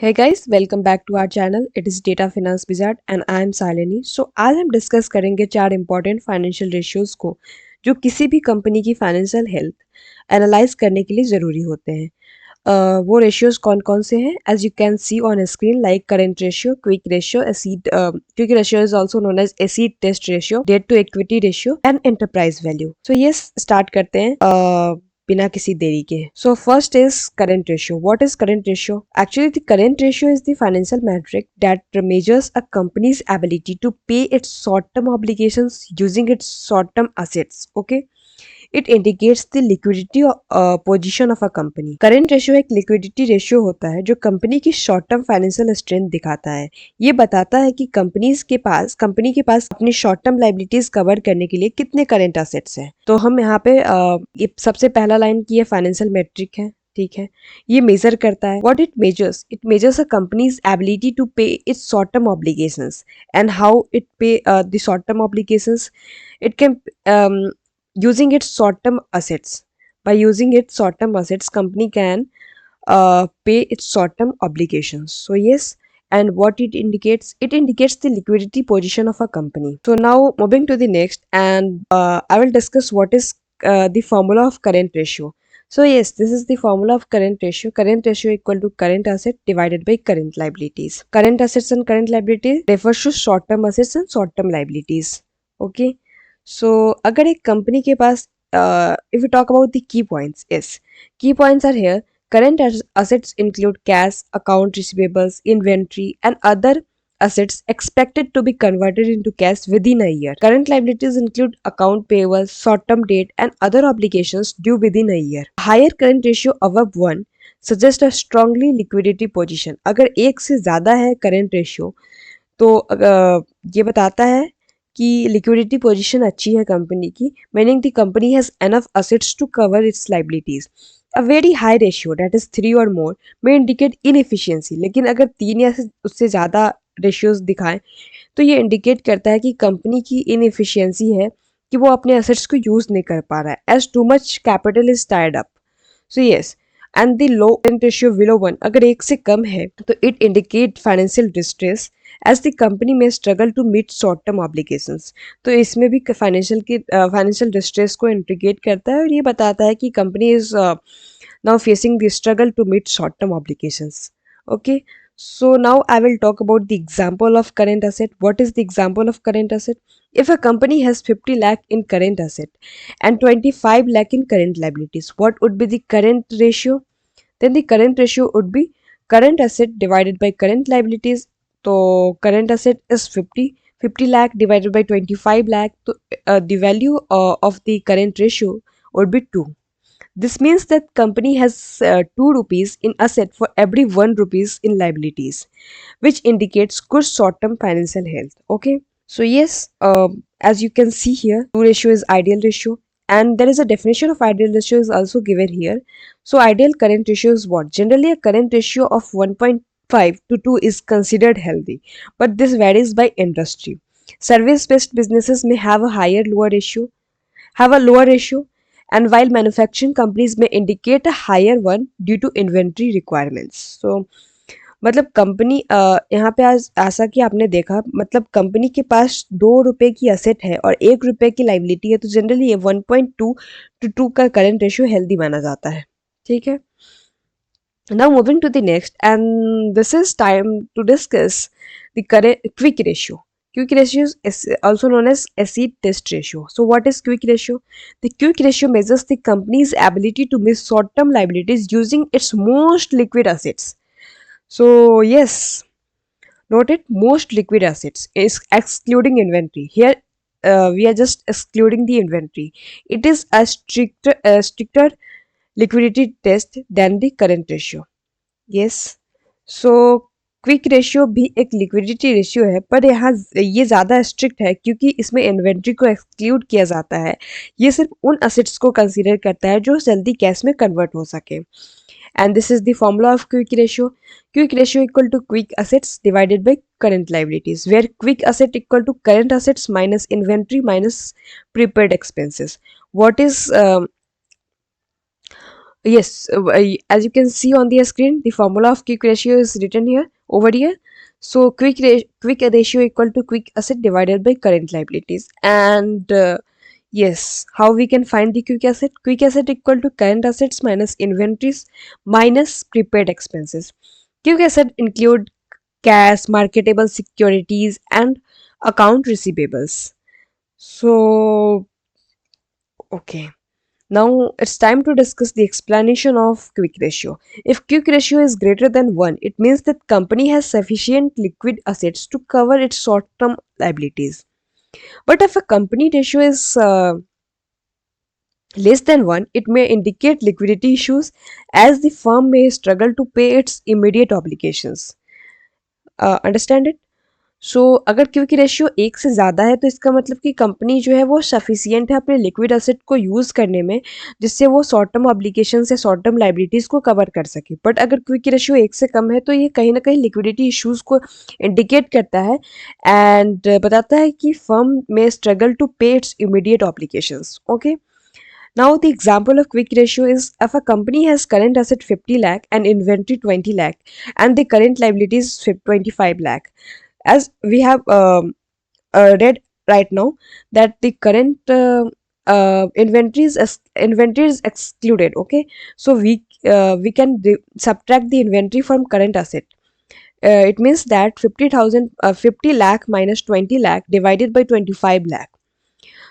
Hey guys, welcome back to our channel. It is Data Finance Wizard and I am Salini. So आज हम discuss करेंगे चार important financial ratios को जो किसी भी कंपनी की फाइनेंशियल हेल्थ एनालाइज करने के लिए ज़रूरी होते हैं। वो रेशियोज कौन कौन से हैं? As you can see on screen like current ratio, quick ratio, acid quick ratio is also known as acid test ratio, debt to equity ratio and enterprise value. So ये स्टार्ट करते हैं बिना किसी देरी के। So first is current ratio. What is current ratio? Actually, the current ratio is the financial metric that measures a company's ability to pay its short-term obligations using its short-term assets. Okay. It indicates the liquidity position of a company. Current ratio एक liquidity ratio होता है जो company की short term financial strength दिखाता है। ये बताता है कि कंपनी के पास अपनी शॉर्ट टर्म लाइबिलिटीज कवर करने के लिए कितने करंट असेट्स हैं। तो हम यहाँ पे ये सबसे पहला लाइन की ये फाइनेंशियल मेट्रिक है, ठीक है। ये मेजर करता है what it measures a company's ability to pay its short term obligations and how it pay the short term obligations. It can using its short-term assets. By using its short-term assets, company can pay its short-term obligations. So yes, and what it indicates the liquidity position of a company. So now moving to the next, and I will discuss what is the formula of current ratio. So yes, this is the formula of current ratio. Current ratio equal to current asset divided by current liabilities. Current assets and current liabilities refers to short-term assets and short-term liabilities. Okay. So अगर एक company के पास if we talk about the key points, yes, key points are here. Current assets include cash, account receivables, inventory, and other assets expected to be converted into cash within a year. Current liabilities include account payables, short-term debt, and other obligations due within a year. Higher current ratio above 1 suggests a strongly liquidity position. अगर एक से ज़्यादा है current ratio तो ये बताता है कि लिक्विडिटी पोजीशन अच्छी है कंपनी की, meaning the company has enough assets to cover its liabilities. A very high ratio that is 3 और मोर मे इंडिकेट इनएफिशिएंसी, लेकिन अगर 3 या उससे ज़्यादा रेशियोज दिखाएं तो ये इंडिकेट करता है कि कंपनी की इनएफिशिएंसी है कि वो अपने असेट्स को यूज़ नहीं कर पा रहा है as too much capital is टायर्ड up. So yes, and the low current ratio below 1 अगर एक से कम है तो it indicate financial distress as the company में struggle to meet short term obligations. तो इसमें भी फाइनेंशियल डिस्ट्रेस को इंडिकेट करता है और ये बताता है कि company is now facing the struggle to meet short term obligations. Okay, so now I will talk about the example of current asset. What is the example of current asset? If a company has 50 lakh in current asset and 25 lakh in current liabilities, what would be the current ratio? Then the current ratio would be current asset divided by current liabilities. So current asset is 50 lakh divided by 25 lakh. So the value of the current ratio would be 2. This means that company has 2 rupees in asset for every 1 rupees in liabilities, which indicates good short-term financial health. Okay. So yes, as you can see here, 2 ratio is ideal ratio, and there is a definition of ideal ratio is also given here. So ideal current ratio is what? Generally, a current ratio of 1.5 to 2 is considered healthy, but this varies by industry. Service-based businesses may have a lower ratio, and while manufacturing companies may indicate a higher one due to inventory requirements. So मतलब company यहाँ पे आज ऐसा कि आपने देखा, मतलब company के पास 2 रुपए की असेट है और 1 रुपए की लाइबिलिटी है, तो जनरली ये 1.2 to 2 का करंट रेशियो हेल्दी माना जाता है। ठीक है, now moving to the next, and this is time to discuss the quick ratio. Quick ratio is also known as acid test ratio. So what is quick ratio? The quick ratio measures the company's ability to meet short-term liabilities using its most liquid assets. So yes, note it, most liquid assets is excluding inventory. Here we are just excluding the inventory. It is a stricter liquidity test than the current ratio. Yes. So quick ratio भी एक liquidity ratio है, पर यहाँ ये ज़्यादा strict है क्योंकि इसमें इन्वेंट्री को एक्सक्लूड किया जाता है। ये सिर्फ उन असेट्स को कंसीडर करता है जो जल्दी कैश में कन्वर्ट हो सके। And this is the formula of quick ratio. Quick ratio equal to quick assets divided by current liabilities, where quick asset equal to current assets minus inventory minus prepaid expenses. What is Yes, as you can see on the screen, the formula of quick ratio is written here over here. So quick ratio equal to quick asset divided by current liabilities. And yes, how we can find the quick asset? Quick asset equal to current assets minus inventories minus prepaid expenses. Quick asset include cash, marketable securities, and account receivables. So okay. Now it's time to discuss the explanation of quick ratio. If quick ratio is greater than 1, it means that company has sufficient liquid assets to cover its short-term liabilities. But if a company ratio is less than 1, it may indicate liquidity issues as the firm may struggle to pay its immediate obligations. Understand it? सो अगर क्योंकि ratio एक से ज़्यादा है तो इसका मतलब कि कंपनी जो है वो सफिशिएंट है अपने लिक्विड एसेट को यूज़ करने में, जिससे वो शॉर्ट टर्म ऑब्लिगेशन या शॉर्ट टर्म लाइबिलिटीज़ को कवर कर सके। बट अगर क्विक रेशियो एक से कम है तो ये कहीं ना कहीं लिक्विडिटी इश्यूज़ को इंडिकेट करता है एंड बताता है कि फर्म में struggle to pay it's immediate obligations. Okay, now the example of quick ratio is if a company has current asset 50 lakh and inventory 20 lakh and the current liabilities 25 lakh. As we have read right now that the current inventory is excluded. Okay, so we can subtract the inventory from current asset. It means that 50 lakh minus 20 lakh divided by 25 lakh,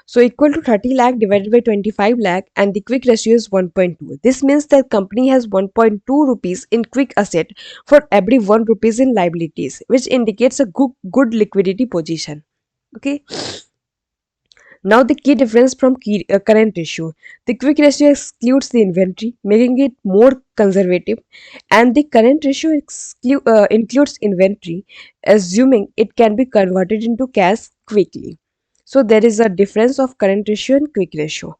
so equal to 30 lakh divided by 25 lakh, and the quick ratio is 1.2. This means that company has 1.2 rupees in quick asset for every 1 rupees in liabilities, which indicates a good liquidity position. Okay. Now the key difference from current ratio. The quick ratio excludes the inventory, making it more conservative, and the current ratio includes inventory, assuming it can be converted into cash quickly. So there is a difference of current ratio and quick ratio.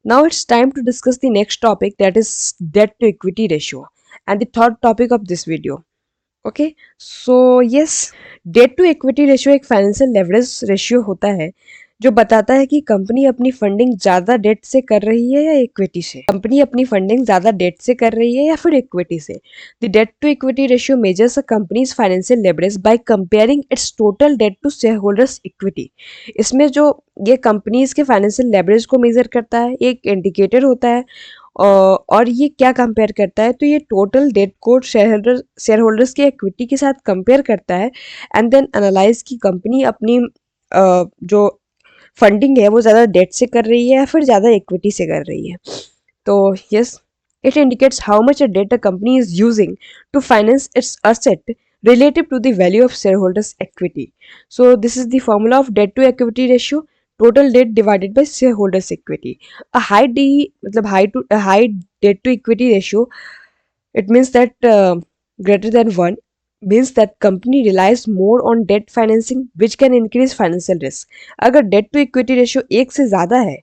Now it's time to discuss the next topic, that is debt to equity ratio, and the third topic of this video. Okay, so yes, debt to equity ratio एक financial leverage ratio होता है जो बताता है कि company अपनी funding ज़्यादा date से कर रही है या इक्विटी से। कंपनी अपनी फंडिंग ज़्यादा डेट से कर रही है या फिर इक्विटी से। The debt to equity ratio measures a company's financial leverage by comparing its total debt to share holders equity. इसमें जो ये कंपनीज के फाइनेंशियल लेवरेज को मेजर करता है, एक इंडिकेटर होता है। और ये क्या कंपेयर करता है, तो ये टोटल डेट को शेयर होल्डर्स की इक्विटी के साथ कंपेयर करता है एंड देन एनालाइज की कंपनी अपनी जो फंडिंग है वो ज़्यादा डेट से कर रही है या फिर ज़्यादा इक्विटी से कर रही है। तो yes, it indicates how much a debt a company is using to finance its asset relative to the value of shareholders equity. So this is the formula of debt to equity ratio, total debt divided by shareholders equity. A high d मतलब high debt to equity ratio, it means that greater than 1 means that company relies more on debt financing which can increase financial risk. अगर debt to equity ratio एक से ज़्यादा है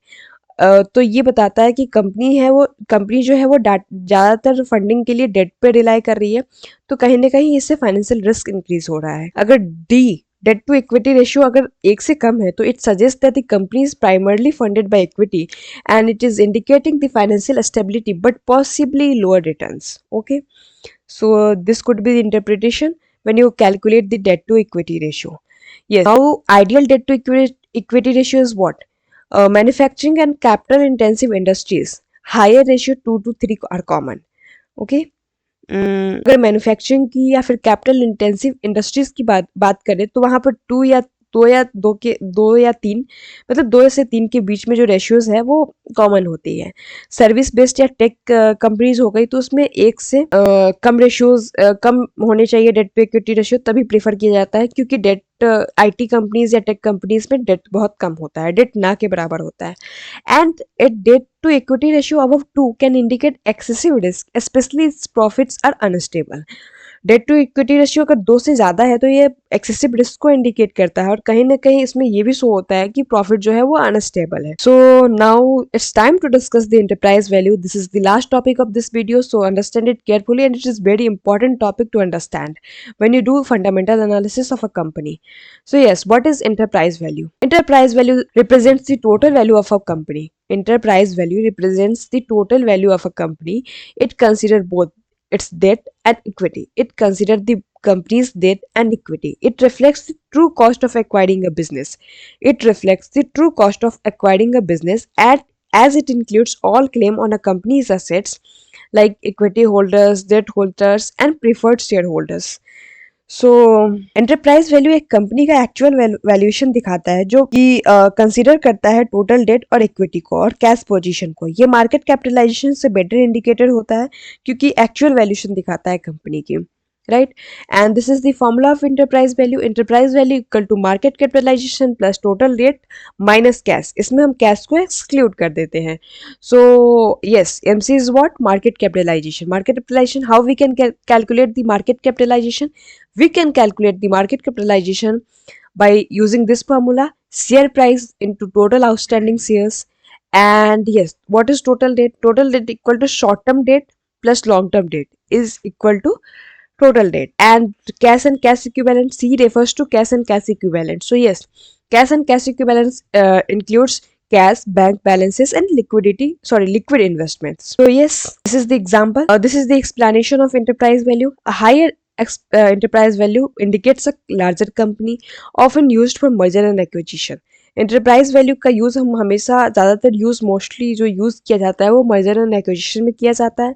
तो ये बताता है कि कंपनी जो है वो ज़्यादातर फंडिंग के लिए डेट पे रिलाई कर रही है, तो कहीं ना कहीं इससे फाइनेंशियल रिस्क इंक्रीज हो रहा है। अगर the debt to equity ratio अगर एक से कम है तो it suggest that the company is primarily funded by equity and it is indicating the financial stability but possibly lower returns. Okay, so this could be the interpretation when you calculate the debt to equity ratio. Yes, now ideal debt to equity ratio is what? Manufacturing and capital intensive industries, higher ratio 2 to 3 are common. Okay. अगर manufacturing की या फिर capital intensive industries की बात करें तो वहाँ पर दो या तीन, मतलब 2 से 3 के बीच में जो रेशियोज है वो कॉमन होती है। सर्विस बेस्ड या टेक कंपनीज हो गई तो उसमें एक से कम रेशियोज कम होने चाहिए डेट टू इक्विटी रेशियो, तभी प्रेफर किया जाता है क्योंकि डेट आईटी कंपनीज या टेक कंपनीज में डेट बहुत कम होता है, डेट ना के बराबर होता है। And at debt to equity ratio above 2 can indicate excessive risk specially its profits are unstable. Debt to equity ratio अगर 2 से ज़्यादा है तो ये एक्सेसिव रिस्क को इंडिकेट करता है और कहीं ना कहीं इसमें ये भी शो होता है कि प्रॉफिट जो है वो अनस्टेबल है। So now it's time to discuss the enterprise value. This is the last topic of this video, so understand it carefully and it is very important topic to understand when you do fundamental analysis of a company. So yes, what is enterprise value? Enterprise value represents the total value of a company. enterprise value represents the total value of a company. It consider both its debt and equity. It consider the company's debt and equity. It reflects the true cost of acquiring a business. It reflects the true cost of acquiring a business at as it includes all claim on a company's assets like equity holders, debt holders, and preferred shareholders. So enterprise value एक company का actual valuation दिखाता है जो कि consider करता है total date और equity को और कैश पोजीशन को। ये मार्केट कैपिटलाइजेशन से बेटर इंडिकेटर होता है क्योंकि एक्चुअल वैल्यूएशन दिखाता है कंपनी की, right. And this is the formula of enterprise value equal to market capitalization plus total debt minus cash. इसमें हम कैश को एक्सक्लूड कर देते हैं। So yes, MC is what? Market capitalization. How we can calculate the market capitalization? We can calculate the market capitalization by using this formula: share price into total outstanding shares. And yes, what is total debt? Total debt equal to short term debt plus long term debt is equal to total debt. And cash and cash equivalent, C refers to cash and cash equivalent. So yes, cash and cash equivalents includes cash, bank balances, and liquid investments. So yes, this is the example. This is the explanation of enterprise value. A higher enterprise value indicates a larger company, often used for merger and acquisition. Enterprise value का use हम हमेशा ज़्यादातर mostly जो use किया जाता है वो merger and acquisition में किया जाता है।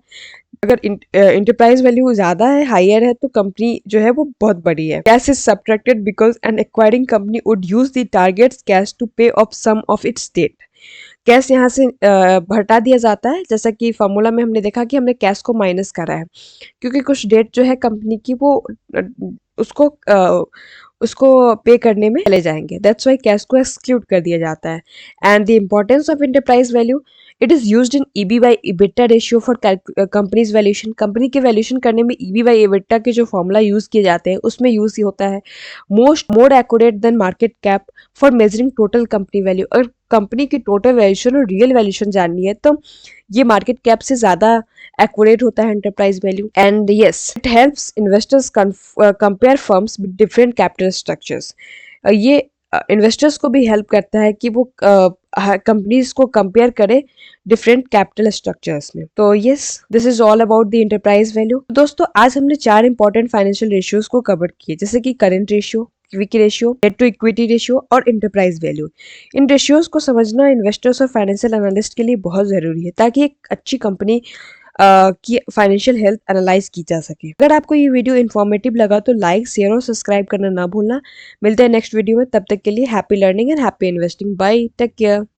अगर इंटरप्राइज वैल्यू ज़्यादा है, हायर है, तो कंपनी जो है वो बहुत बड़ी है। Cash is subtracted because an acquiring company would use the target's cash to pay off some of its debt. Cash यहाँ से हटा दिया जाता है, जैसा कि फॉर्मूला में हमने देखा कि हमने कैश को माइनस करा है क्योंकि कुछ डेट जो है कंपनी की वो उसको उसको पे करने में चले जाएंगे। दैट्स वाई कैश को एक्सक्लूड कर दिया जाता है। And the importance of enterprise value, it is used in EB by EBITDA ratio for companies valuation. Company के वैल्यूएशन करने में ईबी बाई इबिटा के जो फॉर्मूला यूज किए जाते हैं उसमें यूज होता है more accurate then market cap for measuring total company value. अगर कंपनी की टोटल वैल्यूएशन और रियल वैल्यूएशन जाननी है तो ये मार्केट कैप से ज्यादा एक्यूरेट होता है enterprise value. And yes, it helps investors compare firms with different capital structures. ये इन्वेस्टर्स को भी हेल्प करता है कि वो कंपनीज को कंपेयर करे डिफरेंट कैपिटल स्ट्रक्चर्स में। तो yes, this is all about the enterprise value. दोस्तों, आज हमने 4 इंपॉर्टेंट फाइनेंशियल रेशियोज को कवर किए, जैसे कि current ratio, equity ratio, debt to equity ratio और एंटरप्राइज वैल्यू। इन रेशियोज को समझना इन्वेस्टर्स और फाइनेंशियल एनालिस्ट के लिए बहुत जरूरी है ताकि एक अच्छी कंपनी की फाइनेंशियल हेल्थ एनालाइज की जा सके। अगर आपको ये वीडियो इन्फॉर्मेटिव लगा तो लाइक, शेयर और सब्सक्राइब करना ना भूलना। मिलते हैं नेक्स्ट वीडियो में, तब तक के लिए happy learning and happy investing. Bye, take care.